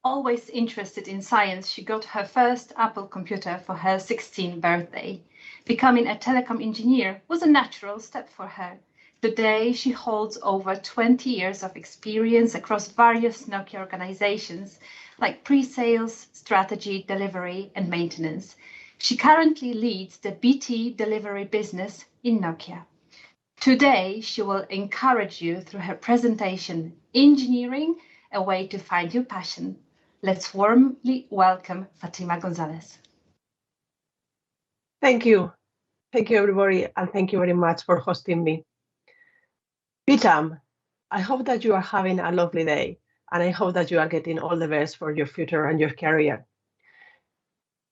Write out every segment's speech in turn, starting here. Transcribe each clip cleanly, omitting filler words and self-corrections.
Always interested in science, she got her first Apple computer for her 16th birthday. Becoming a telecom engineer was a natural step for her. Today, she holds over 20 years of experience across various Nokia organizations like pre-sales, strategy, delivery, and maintenance. She currently leads the BT delivery business in Nokia. Today, she will encourage you through her presentation, Engineering, a Way to Find Your Passion. Let's warmly welcome Fatima Gonzalez. Thank you. Thank you, everybody, and thank you very much for hosting me. Vitam, I hope that you are having a lovely day, and I hope that you are getting all the best for your future and your career.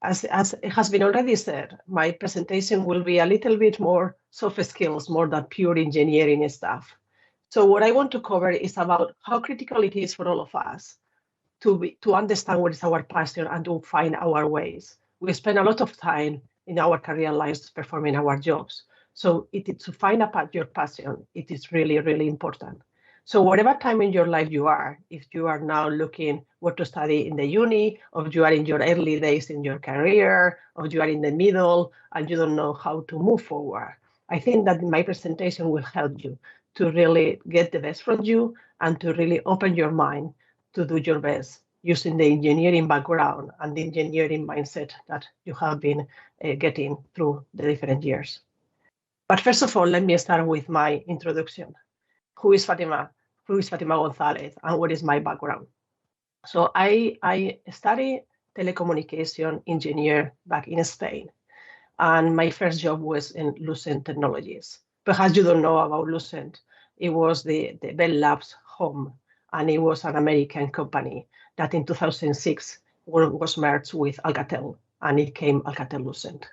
As it has been already said, my presentation will be a little bit more soft skills, more than pure engineering stuff. So what I want to cover is about how critical it is for all of us to understand what is our passion and to find our ways. We spend a lot of time in our career lives performing our jobs. So it is to find your passion. It is really, really important. So whatever time in your life you are, if you are now looking what to study in the uni, or you are in your early days in your career, or you are in the middle and you don't know how to move forward, I think that my presentation will help you to really get the best from you and to really open your mind to do your best using the engineering background and the engineering mindset that you have been getting through the different years. But first of all, let me start with my introduction. Who is Fatima? Who is Fatima Gonzalez, and what is my background? So I studied telecommunication engineer back in Spain, and my first job was in Lucent Technologies. Perhaps you don't know about Lucent. It was the Bell Labs home, and it was an American company that in 2006 was merged with Alcatel, and it came Alcatel-Lucent.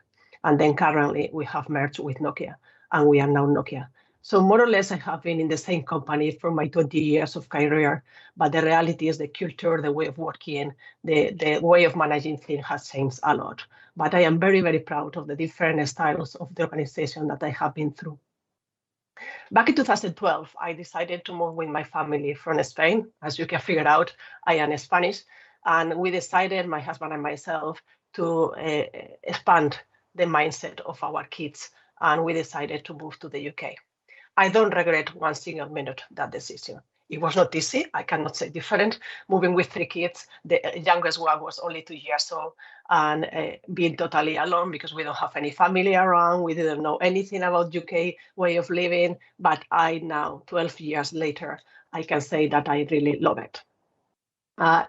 And then currently we have merged with Nokia, and we are now Nokia. So more or less I have been in the same company for my 20 years of career, but the reality is the culture, the way of working, the way of managing things has changed a lot. But I am very, very proud of the different styles of the organization that I have been through. Back in 2012, I decided to move with my family from Spain. As you can figure out, I am Spanish. And we decided, my husband and myself, to expand the mindset of our kids. And we decided to move to the UK. I don't regret one single minute that decision. It was not easy. I cannot say different. Moving with 3 kids, the youngest one was only 2 years old, and being totally alone because we don't have any family around. We didn't know anything about UK way of living. But I now, 12 years later, I can say that I really love it.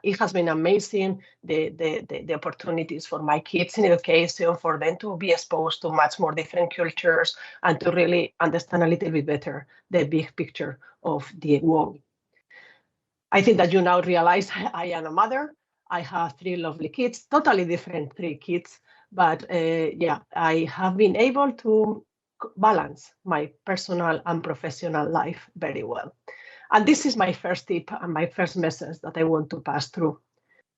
It has been amazing, the opportunities for my kids in education, for them to be exposed to much more different cultures and to really understand a little bit better the big picture of the world. I think that you now realize I am a mother. I have 3 lovely kids, totally different 3 kids. But yeah, I have been able to balance my personal and professional life very well. And this is my first tip and my first message that I want to pass through.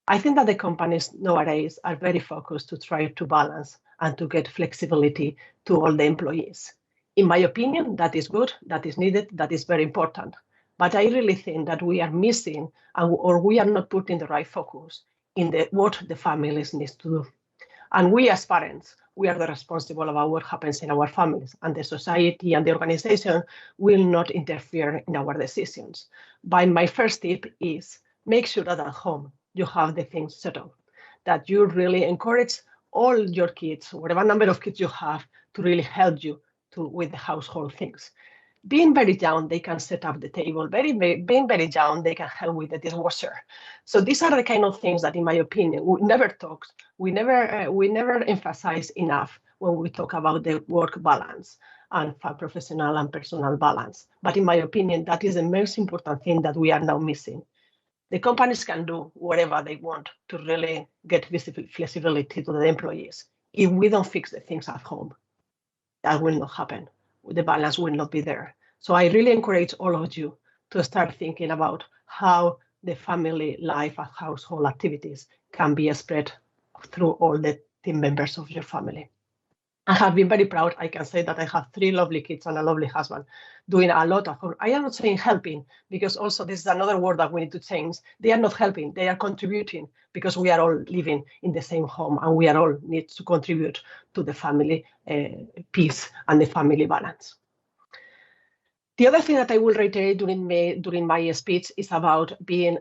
I think that the companies nowadays are very focused to try to balance and to get flexibility to all the employees. In my opinion, that is good, that is needed, that is very important. But I really think that we are missing or we are not putting the right focus in what the families need to do. And we as parents, we are the responsible about what happens in our families, and the society and the organization will not interfere in our decisions. But my first tip is make sure that at home you have the things settled, that you really encourage all your kids, whatever number of kids you have, to really help you with the household things. Being very young, they can set up the table. Being very young, they can help with the dishwasher. So these are the kind of things that, in my opinion, we never talk. We never emphasize enough when we talk about the work balance and professional and personal balance. But in my opinion, that is the most important thing that we are now missing. The companies can do whatever they want to really get flexibility to the employees. If we don't fix the things at home, that will not happen. The balance will not be there. So I really encourage all of you to start thinking about how the family life and household activities can be spread through all the team members of your family. I have been very proud. I can say that I have 3 lovely kids and a lovely husband doing a lot of work. I am not saying helping, because also this is another word that we need to change. They are not helping, they are contributing, because we are all living in the same home and we are all need to contribute to the family peace and the family balance. The other thing that I will reiterate during my speech is about being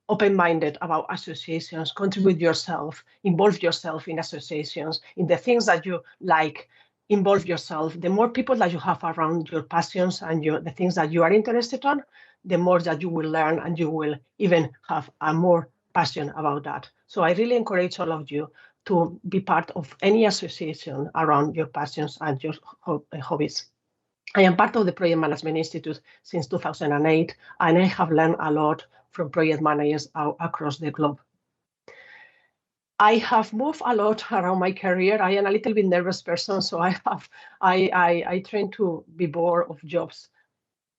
open-minded about associations. Contribute yourself, involve yourself in associations, in the things that you like. Involve yourself. The more people that you have around your passions and the things that you are interested in, the more that you will learn, and you will even have a more passion about that. So I really encourage all of you to be part of any association around your passions and your hobbies. I am part of the Project Management Institute since 2008, and I have learned a lot from project managers across the globe. I have moved a lot around my career. I am a little bit nervous person, so I tend to be bored of jobs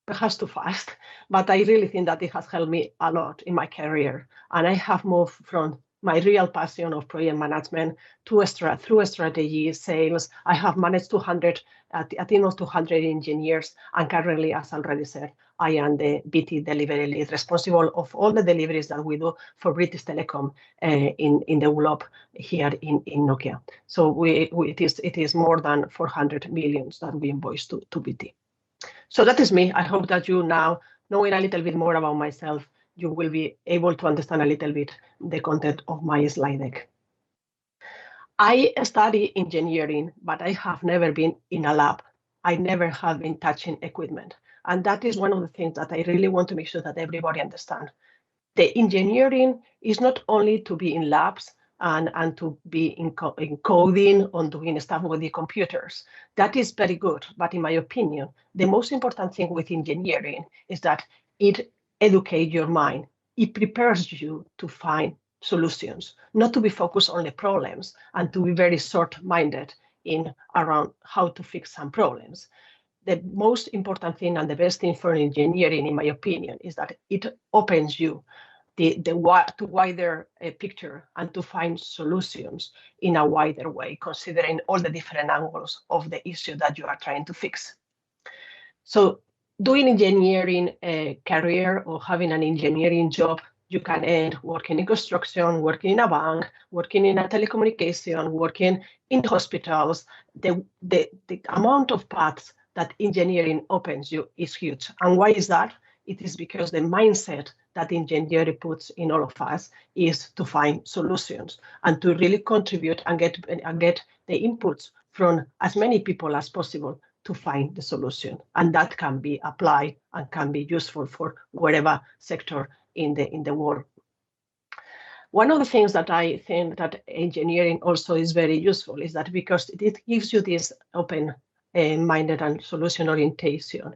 perhaps too fast, but I really think that it has helped me a lot in my career. And I have moved from my real passion of project management to through strategy, sales. I have managed a team of 200 engineers, and currently, as already said, I am the BT delivery lead, responsible of all the deliveries that we do for British Telecom in the globe here in Nokia. So it is more than 400 million that we invoice to BT. So that is me. I hope that you now, knowing a little bit more about myself, you will be able to understand a little bit the content of my slide deck. I study engineering, but I have never been in a lab. I never have been touching equipment. And that is one of the things that I really want to make sure that everybody understands. The engineering is not only to be in labs and to be in coding, on doing stuff with the computers. That is very good, but in my opinion, the most important thing with engineering is that it educates your mind. It prepares you to find solutions, not to be focused on the problems and to be very short-minded in around how to fix some problems. The most important thing and the best thing for engineering, in my opinion, is that it opens you the wider picture and to find solutions in a wider way, considering all the different angles of the issue that you are trying to fix. So doing engineering career or having an engineering job, you can end working in construction, working in a bank, working in a telecommunication, working in hospitals. The amount of paths that engineering opens you is huge. And why is that? It is because the mindset that engineering puts in all of us is to find solutions and to really contribute and get the inputs from as many people as possible to find the solution. And that can be applied and can be useful for whatever sector in the world. One of the things that I think that engineering also is very useful is that because it gives you this open-minded and solution orientation,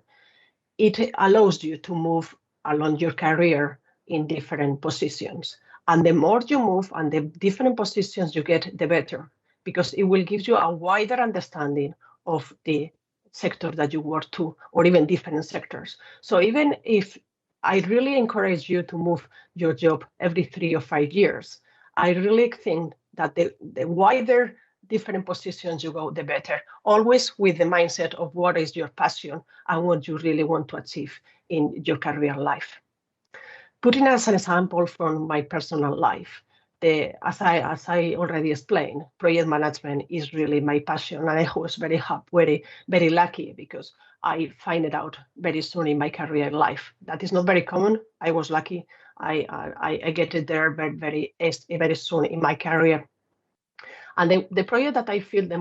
it allows you to move along your career in different positions. And the more you move and the different positions you get, the better, because it will give you a wider understanding of the sector that you work to, or even different sectors. So even if I really encourage you to move your job every 3 or 5 years, I really think that the wider different positions you go, the better, always with the mindset of what is your passion and what you really want to achieve in your career life. Putting as an example from my personal life, as I already explained, project management is really my passion, and I was very happy, very lucky, because I find it out very soon in my career life. That is not very common. I was lucky. I get it there very soon in my career. And the project that I feel the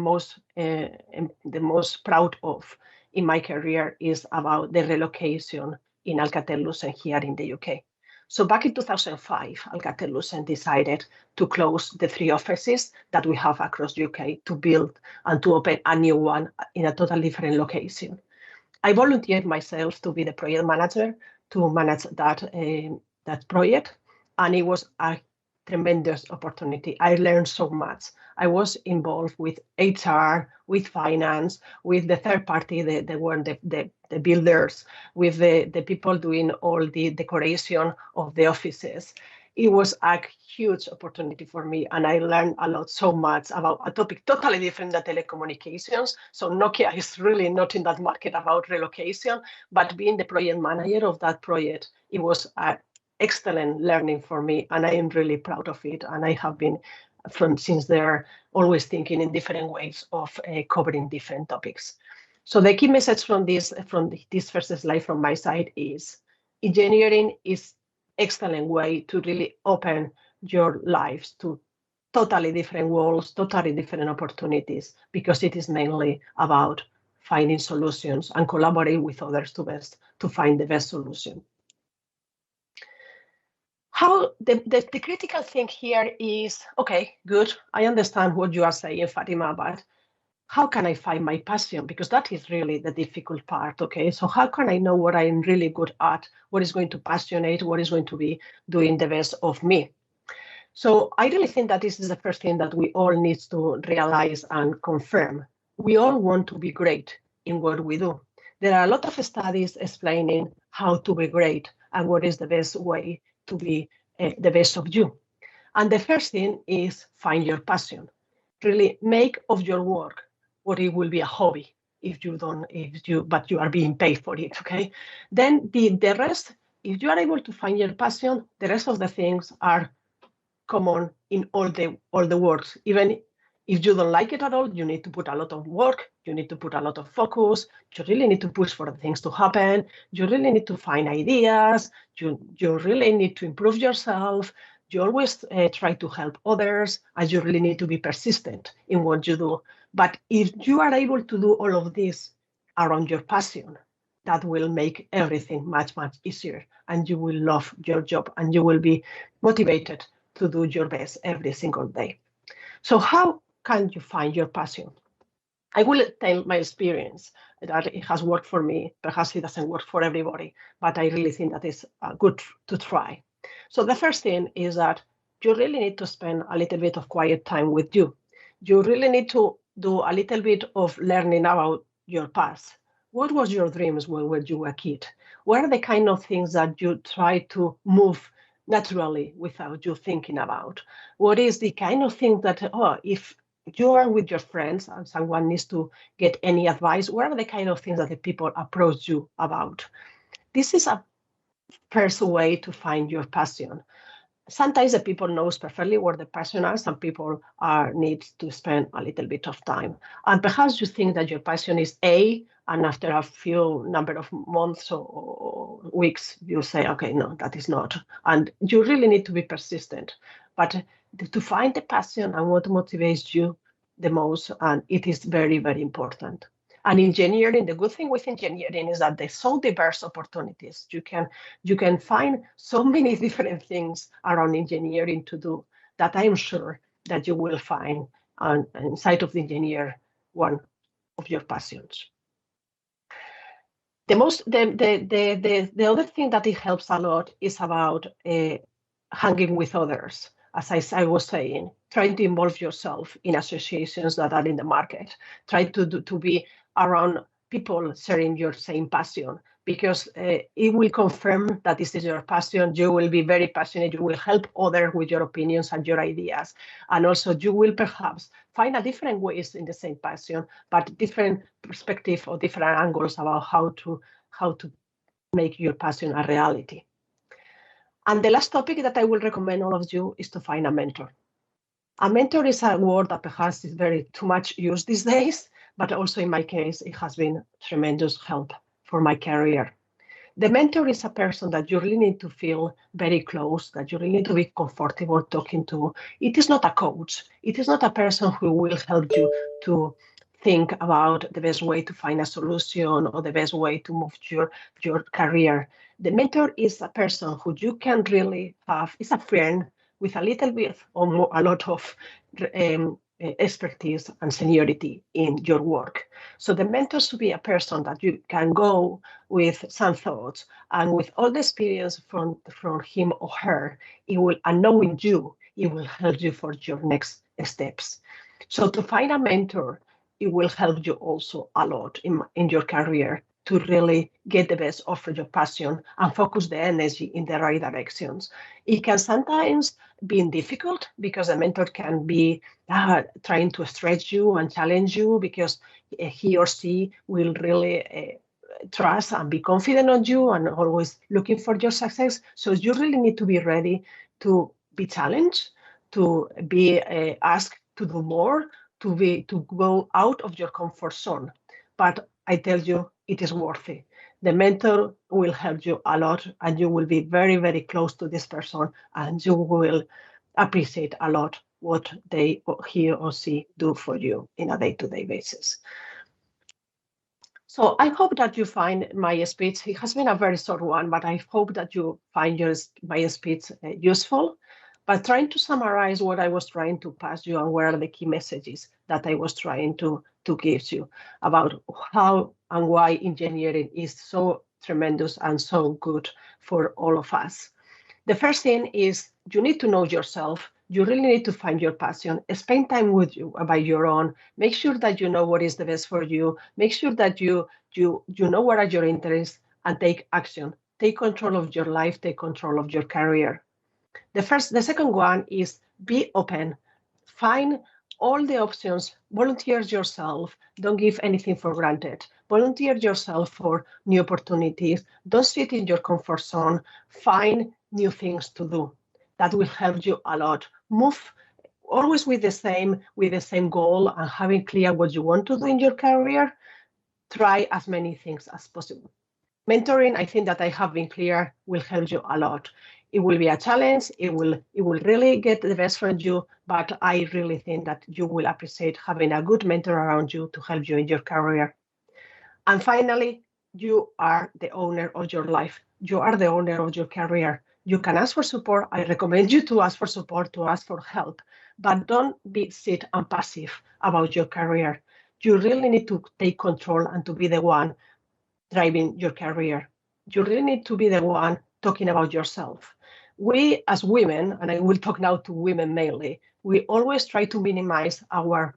most proud of in my career is about the relocation in Alcatel-Lucent here in the UK. So back in 2005, Alcatel-Lucent decided to close the 3 offices that we have across UK to build and to open a new one in a totally different location. I volunteered myself to be the project manager to manage that project, and it was a tremendous opportunity. I learned so much. I was involved with HR, with finance, with the third party, the builders, with the people doing all the decoration of the offices. it was a huge opportunity for me, and I learned a lot, so much about a topic totally different than telecommunications. So Nokia is really not in that market about relocation, but being the project manager of that project, it was an excellent learning for me, and I am really proud of it. And I have been from since there always thinking in different ways of covering different topics. So the key message from this first slide from my side is engineering is excellent way to really open your lives to totally different worlds, totally different opportunities, because it is mainly about finding solutions and collaborating with others to find the best solution. How the critical thing here is, okay, good, I understand what you are saying, Fatima, but how can I find my passion? Because that is really the difficult part, okay? So how can I know what I'm really good at, what is going to passionate, what is going to be doing the best of me? So I really think that this is the first thing that we all need to realize and confirm. We all want to be great in what we do. There are a lot of studies explaining how to be great and what is the best way to be the best of you. And the first thing is find your passion. Really make of your work what it will be a hobby but you are being paid for it, okay? Then the rest, if you are able to find your passion, the rest of the things are common in all the works. Even if you don't like it at all, you need to put a lot of work, you need to put a lot of focus, you really need to push for things to happen, you really need to find ideas, you really need to improve yourself, you always try to help others, and you really need to be persistent in what you do. But if you are able to do all of this around your passion, that will make everything much, much easier, and you will love your job, and you will be motivated to do your best every single day. So how can you find your passion? I will tell my experience that it has worked for me. Perhaps it doesn't work for everybody, but I really think that it's good to try. So the first thing is that you really need to spend a little bit of quiet time with you. You really need to do a little bit of learning about your past. What was your dreams when you were a kid? What are the kind of things that you try to move naturally without you thinking about? What is the kind of thing that, if you are with your friends and someone needs to get any advice, what are the kind of things that the people approach you about? This is a first way to find your passion. Sometimes the people knows perfectly where the passion is. Some people need to spend a little bit of time. And perhaps you think that your passion is A, and after a few number of months or weeks, you say, okay, no, that is not. And you really need to be persistent. But to find the passion and what motivates you the most, and it is very, very important. And engineering, the good thing with engineering is that there's so diverse opportunities. You can find so many different things around engineering to do that I am sure that you will find inside of the engineer one of your passions. The other thing that it helps a lot is about hanging with others. As I was saying, trying to involve yourself in associations that are in the market. Try to be around people sharing your same passion, because it will confirm that this is your passion. You will be very passionate. You will help others with your opinions and your ideas. And also you will perhaps find a different ways in the same passion, but different perspective or different angles about how to make your passion a reality. And the last topic that I will recommend all of you is to find a mentor. A mentor is a word that perhaps is very too much used these days, but also in my case, it has been tremendous help for my career. The mentor is a person that you really need to feel very close, that you really need to be comfortable talking to. It is not a coach. It is not a person who will help you to think about the best way to find a solution or the best way to move your career. The mentor is a person who you can really have, is a friend with a little bit or more, a lot of expertise and seniority in your work. So the mentor should be a person that you can go with some thoughts and with all the experience from him or her, and knowing you, it will help you for your next steps. So to find a mentor, it will help you also a lot in your career to really get the best of your passion and focus the energy in the right directions. It can sometimes be difficult because a mentor can be trying to stretch you and challenge you because he or she will really trust and be confident on you and always looking for your success. So you really need to be ready to be challenged, to be asked to do more, to go out of your comfort zone. But I tell you, it is worth it. The mentor will help you a lot, and you will be very, very close to this person, and you will appreciate a lot what he or she do for you in a day-to-day basis. So I hope that you find my speech. It has been a very short one, but I hope that you find my speech useful. But trying to summarize what I was trying to pass you and where are the key messages that I was trying to give you about how and why engineering is so tremendous and so good for all of us. The first thing is you need to know yourself. You really need to find your passion. Spend time with you by your own. Make sure that you know what is the best for you. Make sure that you know what are your interests and take action. Take control of your life. Take control of your career. The second one is be open. Find all the options. Volunteer yourself. Don't give anything for granted. Volunteer yourself for new opportunities. Don't sit in your comfort zone. Find new things to do. That will help you a lot. Move always with the same goal and having clear what you want to do in your career. Try as many things as possible. Mentoring, I think that I have been clear, will help you a lot. It will be a challenge. It will really get the best from you, but I really think that you will appreciate having a good mentor around you to help you in your career. And finally, you are the owner of your life. You are the owner of your career. You can ask for support. I recommend you to ask for support, to ask for help, but don't sit and passive about your career. You really need to take control and to be the one driving your career. You really need to be the one talking about yourself. We as women, and I will talk now to women mainly, we always try to minimize our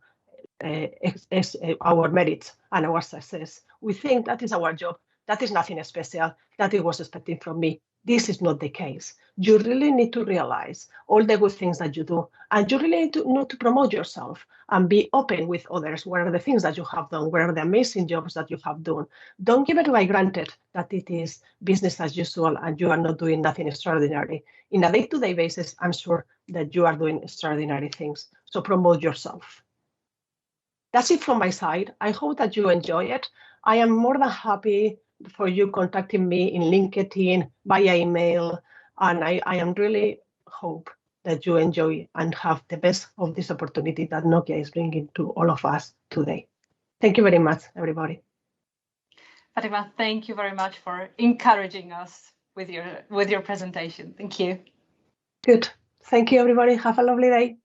merits and our success. We think that is our job. That is nothing special. That it was expected from me. This is not the case. You really need to realize all the good things that you do, and you really need to promote yourself and be open with others. What are the things that you have done? What are the amazing jobs that you have done? Don't give it by granted that it is business as usual and you are not doing nothing extraordinary. In a day-to-day basis, I'm sure that you are doing extraordinary things. So promote yourself. That's it from my side. I hope that you enjoy it. I am more than happy for you contacting me in LinkedIn, via email, and I am really hope that you enjoy and have the best of this opportunity that Nokia is bringing to all of us today. Thank you very much, everybody. Fatima, thank you very much for encouraging us with your presentation. Thank you. Good. Thank you, everybody. Have a lovely day.